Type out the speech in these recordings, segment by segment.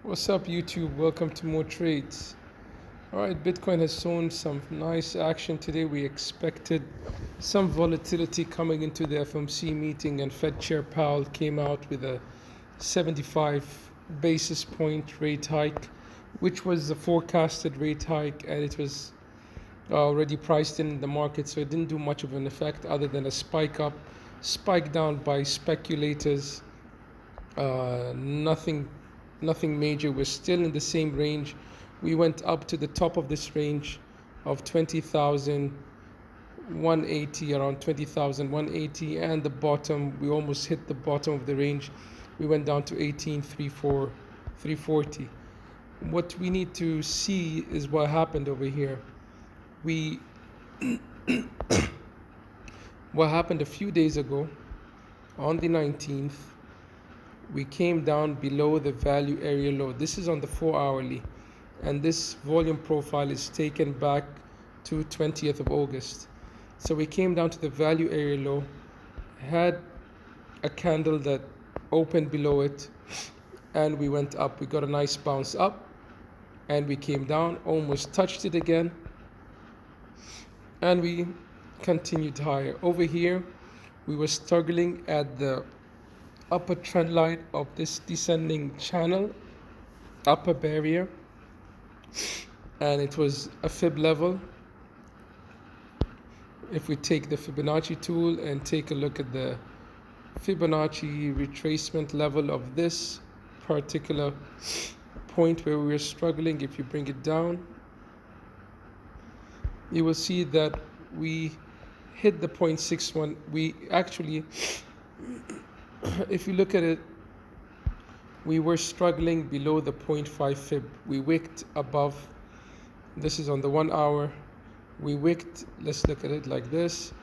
What's up, YouTube? Welcome to more trades. All right, Bitcoin has shown some nice action today. We expected some volatility coming into the FOMC meeting, and Fed Chair Powell came out with a 75 basis point rate hike, which was the forecasted rate hike, and it was already priced in the market, so it didn't do much of an effect other than a spike up, spike down by speculators. Nothing major. We're still in the same range. We went up to the top of this range of 20,180, around 20,180, and the bottom, we almost hit the bottom of the range. We went down to 18,340. What we need to see is what happened over here. What happened a few days ago on the 19th, we came down below the value area low. This is on the 4-hourly, and this volume profile is taken back to 20th of August. So we came down to the value area low, had a candle that opened below it, and we went up. We got a nice bounce up, and we came down, almost touched it again, and we continued higher. Over here, we were struggling at the upper trend line of this descending channel, upper barrier, and it was a fib level. If we take the Fibonacci tool and take a look at the Fibonacci retracement level of this particular point where we were struggling, if you bring it down, you will see that we hit the 0.61. We actually, if you look at it, we were struggling below the 0.5 fib. We wicked above. This is on the 1 hour. We wicked, let's look at it like this.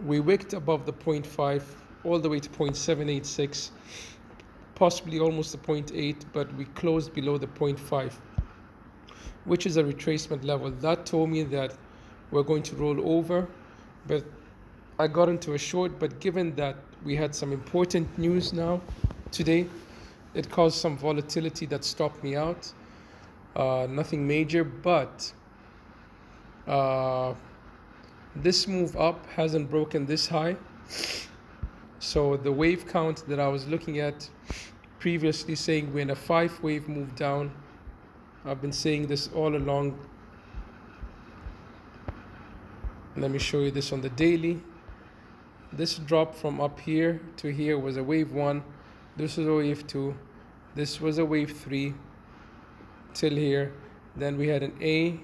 We wicked above the 0.5 all the way to 0.786, possibly almost the 0.8, but we closed below the 0.5, which is a retracement level. That told me that we're going to roll over, but I got into a short. But given that we had some important news now today, it caused some volatility that stopped me out. Nothing major, but this move up hasn't broken this high. So the wave count that I was looking at previously, saying we're in a 5-wave move down, I've been saying this all along. Let me show you this on the daily. This drop from up here to here was a wave 1. This was a wave 2. This was a wave 3 till here. Then we had an A,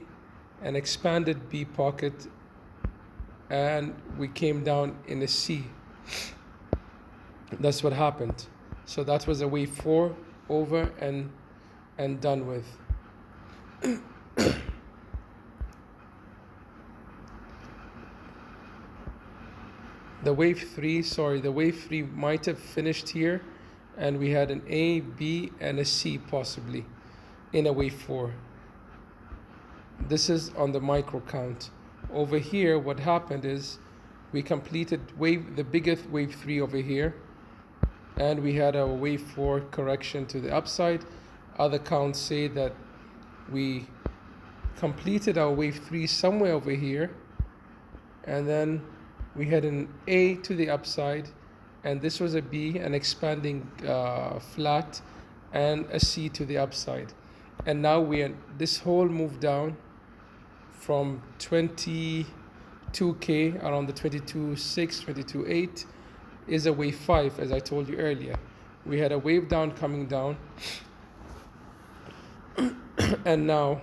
an expanded B pocket, and we came down in a C. That's what happened. So that was a wave 4 over and done with. The wave 3 might have finished here, and we had an A, B, and a C possibly in a wave 4. This is on the micro count. Over here, what happened is we completed the biggest wave 3 over here, and we had a wave 4 correction to the upside. Other counts say that we completed our wave 3 somewhere over here, and then we had an A to the upside, and this was a B, an expanding flat, and a C to the upside. And now this whole move down from 22K, around the 22.6, 22.8, is a wave 5, as I told you earlier. We had a wave down coming down, and now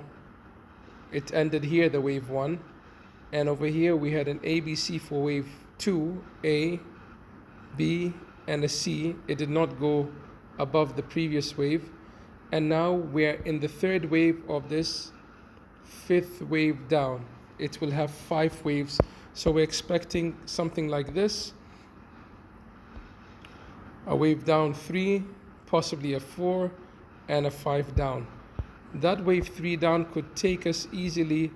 it ended here, the wave 1. And over here we had an ABC for wave 2, A, B, and a C. It did not go above the previous wave. And now we're in the 3rd wave of this 5th wave down. It will have 5 waves. So we're expecting something like this. A wave down 3, possibly a 4, and a 5 down. That wave 3 down could take us easily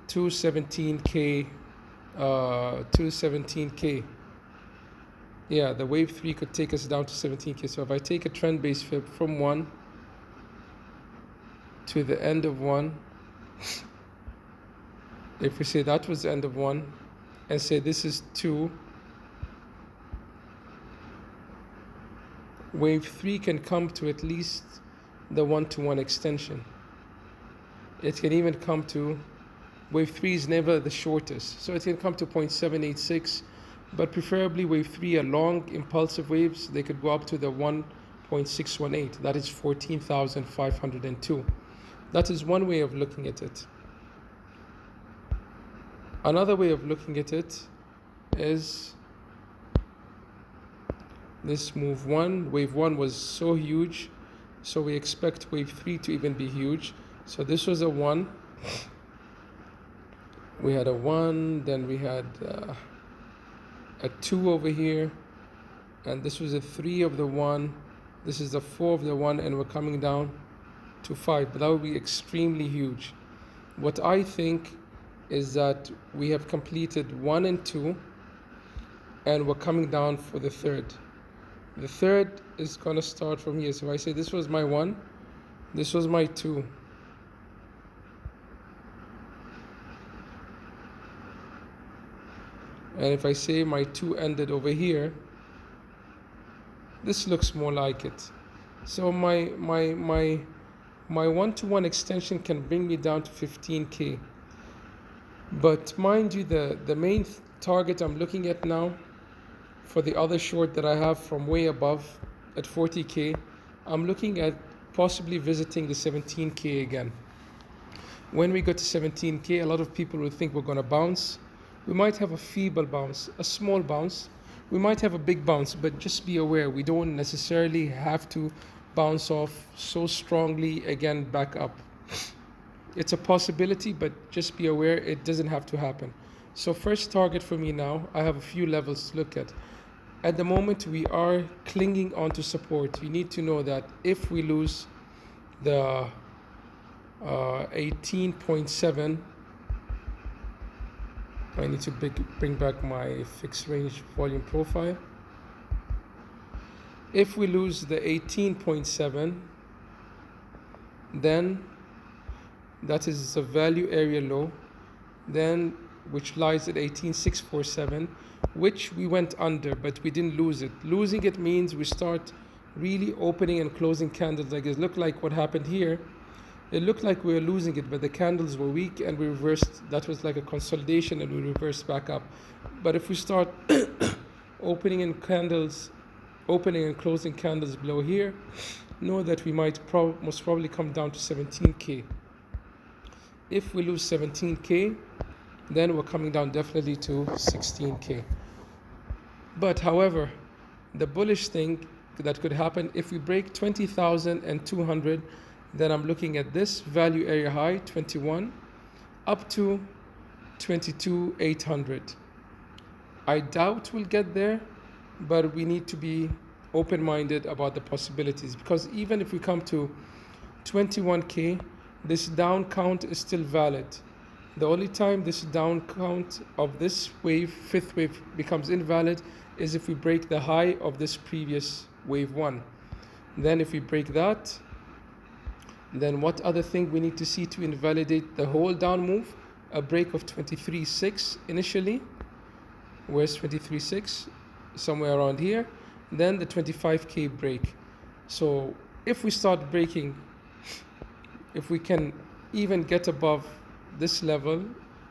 to 17K. Yeah, the wave 3 could take us down to 17K. So if I take a trend base fib from 1 to the end of 1, if we say that was the end of 1, and say this is 2, wave 3 can come to at least the 1-to-1 extension. It can even come to, wave 3 is never the shortest, so it can come to 0.786, but preferably wave 3 are long impulsive waves. They could go up to the 1.618, that is 14,502. That is one way of looking at it. Another way of looking at it is this move 1. Wave 1 was so huge, so we expect wave 3 to even be huge. So this was a 1. We had a 1, then we had a 2 over here, and this was a 3 of the 1. This is the 4 of the 1, and we're coming down to 5. But that would be extremely huge. What I think is that we have completed 1 and 2, and we're coming down for the third. The third is going to start from here. So if I say this was my 1, this was my 2. And if I say my 2 ended over here, this looks more like it. So my 1-to-1 extension can bring me down to 15K. But mind you, the main target I'm looking at now for the other short that I have from way above at 40K, I'm looking at possibly visiting the 17K again. When we go to 17K, a lot of people will think we're going to bounce. We might have a feeble bounce, a small bounce. We might have a big bounce, but just be aware, we don't necessarily have to bounce off so strongly again back up. It's a possibility, but just be aware it doesn't have to happen. So first target for me now, I have a few levels to look at. At the moment, we are clinging onto support. You need to know that if we lose the 18.7, I need to bring back my fixed range volume profile. If we lose the 18.7, then that is a value area low, then which lies at 18,647, which we went under, but we didn't lose it. Losing it means we start really opening and closing candles like it looked like what happened here. It looked like we were losing it, but the candles were weak and we reversed. That was like a consolidation and we reversed back up. But if we start opening and closing candles below here, know that we might most probably come down to 17K. If we lose 17K, then we're coming down definitely to 16K. But however, the bullish thing that could happen, if we break 20,200, then I'm looking at this value area high, 21, up to 22,800. I doubt we'll get there, but we need to be open-minded about the possibilities, because even if we come to 21K, this down count is still valid. The only time this down count of this wave, fifth wave, becomes invalid is if we break the high of this previous wave 1. Then if we break that, then what other thing we need to see to invalidate the whole down move? A break of 23.6 initially. Where's 23.6? Somewhere around here. Then the 25K break. So if we start breaking, if we can even get above this level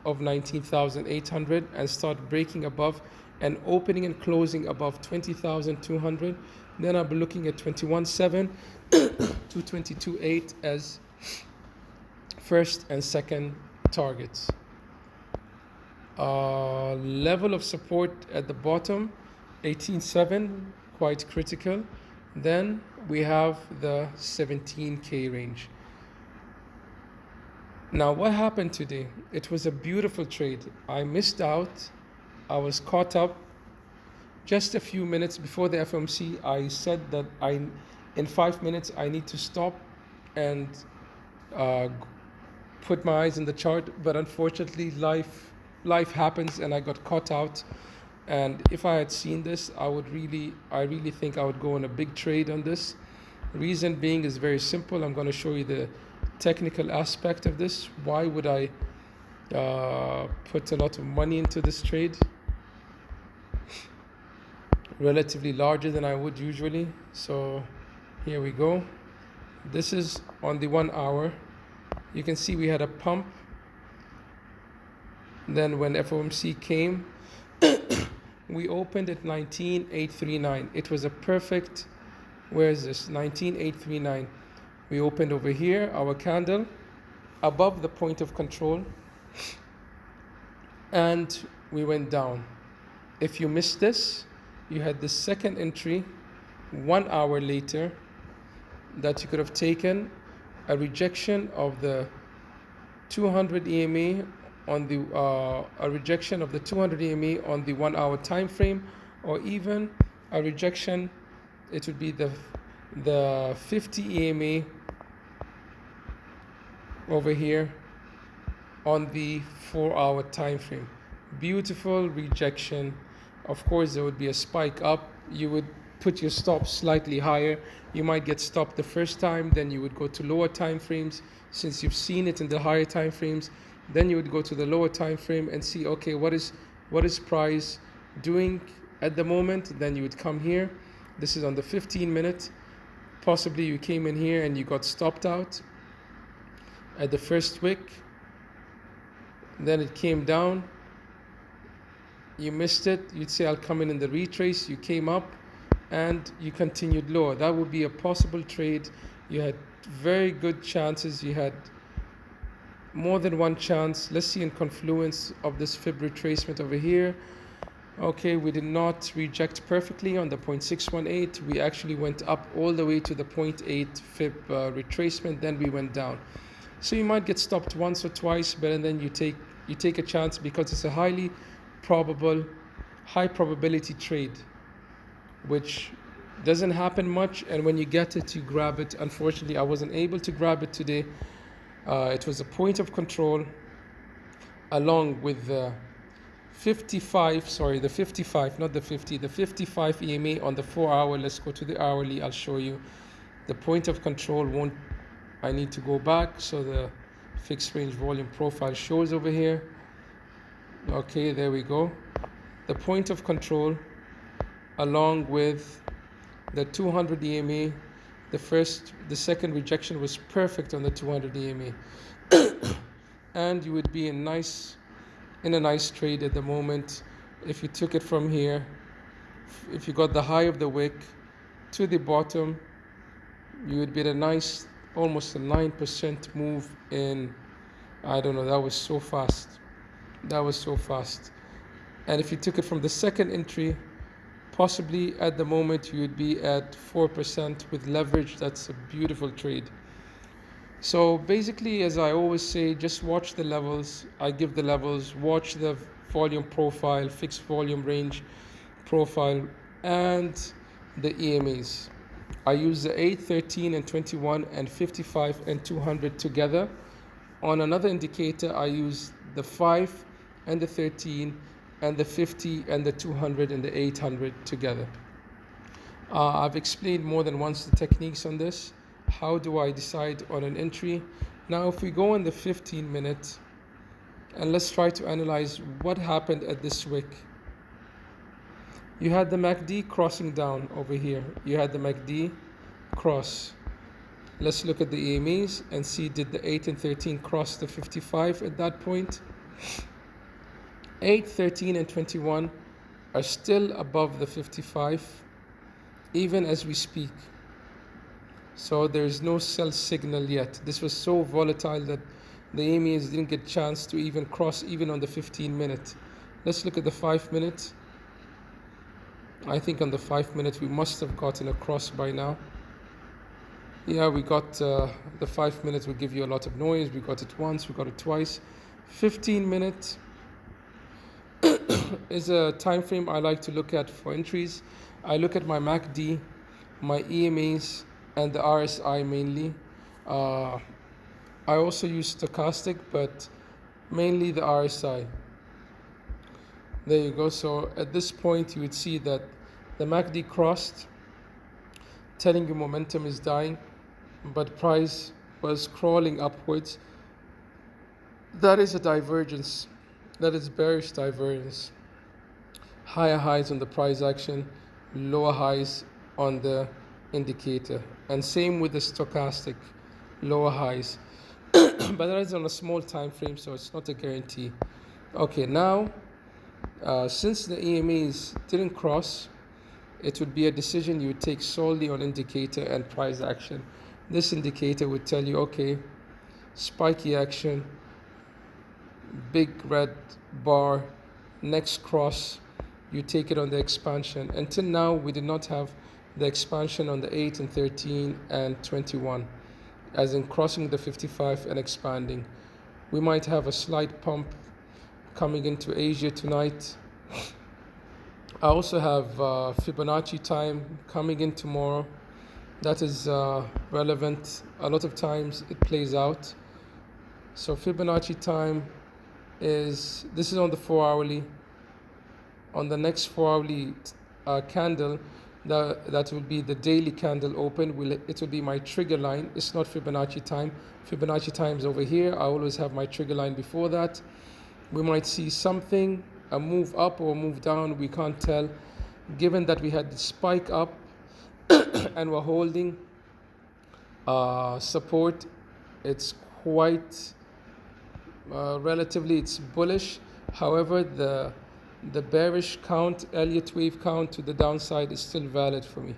of 19,800 and start breaking above and opening and closing above 20,200, then I'll be looking at 21.7 to 22.8 as first and second targets. Level of support at the bottom, 18.7, quite critical. Then we have the 17K range. Now, what happened today? It was a beautiful trade. I missed out. I was caught up. Just a few minutes before the FOMC, I said that in 5 minutes, I need to stop and put my eyes in the chart. But unfortunately, life happens and I got caught out. And if I had seen this, I really think I would go on a big trade on this. Reason being is very simple. I'm going to show you the technical aspect of this. Why would I put a lot of money into this trade? Relatively larger than I would usually. So here we go. This is on the 1 hour. You can see we had a pump. Then when FOMC came, we opened at 19,839. It was a perfect, where is this? 19,839. We opened over here, our candle, above the point of control, and we went down. If you missed this, you had the second entry 1 hour later that you could have taken a rejection of the 200 EMA on the a rejection of the 200 EMA on the 1 hour time frame, or even a rejection. It would be the 50 EMA over here on the 4 hour time frame. Beautiful rejection. Of course, there would be a spike up. You would put your stop slightly higher. You might get stopped the first time, then you would go to lower time frames since you've seen it in the higher time frames. Then you would go to the lower time frame and see, okay, what is price doing at the moment? Then you would come here. This is on the 15-minute. Possibly you came in here and you got stopped out at the first wick. Then it came down. You missed it. You'd say, I'll come in the retrace. You came up and you continued lower. That would be a possible trade. You had very good chances. You had more than one chance. Let's see in confluence of this fib retracement over here. Okay, we did not reject perfectly on the 0.618. We actually went up all the way to the 0.8 fib retracement. Then we went down. So you might get stopped once or twice, but then you take a chance because it's a high probability trade, which doesn't happen much. And when you get it, you grab it. Unfortunately, I wasn't able to grab it today. It was a point of control along with the 55, not the 50, the 55 EMA on the 4 hour. Let's go to the hourly. I'll show you the point of control. I need to go back so the fixed range volume profile shows over here. Okay, there we go. The point of control along with the 200 EMA. The second rejection was perfect on the 200 EMA. And you would be in a nice trade at the moment if you took it from here. If you got the high of the wick to the bottom, you would be at almost a 9% move in, I don't know, that was so fast. And if you took it from the second entry, possibly at the moment you would be at 4% with leverage. That's a beautiful trade. So basically, as I always say, just watch the levels. I give the levels, watch the volume profile, fixed volume range profile, and the EMAs. I use the 8, 13, and 21, and 55 and 200 together. On another indicator, I use the 5 and the 13 and the 50 and the 200 and the 800 together. I've explained more than once the techniques on this. How do I decide on an entry? Now, if we go on the 15-minute, and let's try to analyze what happened at this wick. You had the MACD crossing down over here. You had the MACD cross. Let's look at the EMAs and see, did the 8 and 13 cross the 55 at that point? 8, 13, and 21 are still above the 55, even as we speak. So there is no sell signal yet. This was so volatile that the EMAs didn't get a chance to even cross even on the 15-minute. Let's look at the 5-minute. I think on the 5-minute we must have gotten a cross by now. Yeah, we got the 5-minute will give you a lot of noise. We got it once, we got it twice. 15-minute is a time frame I like to look at for entries. I look at my MACD, my EMAs, and the RSI mainly. I also use stochastic, but mainly the RSI. There you go. So at this point, you would see that the MACD crossed, telling you momentum is dying, but price was crawling upwards. That is a divergence. That is bearish divergence. Higher highs on the price action, lower highs on the indicator. And same with the stochastic, lower highs. But that is on a small time frame, so it's not a guarantee. Okay, now, since the EMAs didn't cross, it would be a decision you would take solely on indicator and price action. This indicator would tell you, okay, spiky action, big red bar, next cross, you take it on the expansion. Until now, we did not have the expansion on the 8 and 13 and 21, as in crossing the 55 and expanding. We might have a slight pump coming into Asia tonight. I also have Fibonacci time coming in tomorrow. That is relevant. A lot of times it plays out. So Fibonacci time this is on the 4-hourly. On the next 4-hourly candle, that will be the daily candle open. It will be my trigger line. It's not Fibonacci time. Fibonacci time is over here. I always have my trigger line before that. We might see something, a move up or a move down. We can't tell. Given that we had the spike up and we're holding support, it's quite relatively it's bullish. However, the bearish count, Elliott wave count to the downside is still valid for me,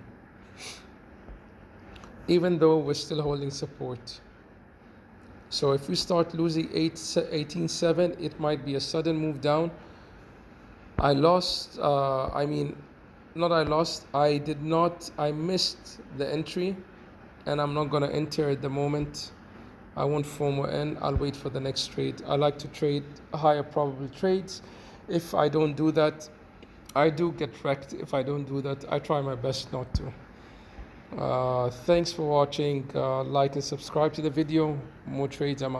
even though we're still holding support. So if we start losing 18.7, it might be a sudden move down. I missed the entry, and I'm not gonna enter at the moment. I won't FOMO in. I'll wait for the next trade. I like to trade higher probable trades. If I don't do that, I do get wrecked. If I don't do that, I try my best not to. Thanks for watching. Like and subscribe to the video. More trades. I'm out.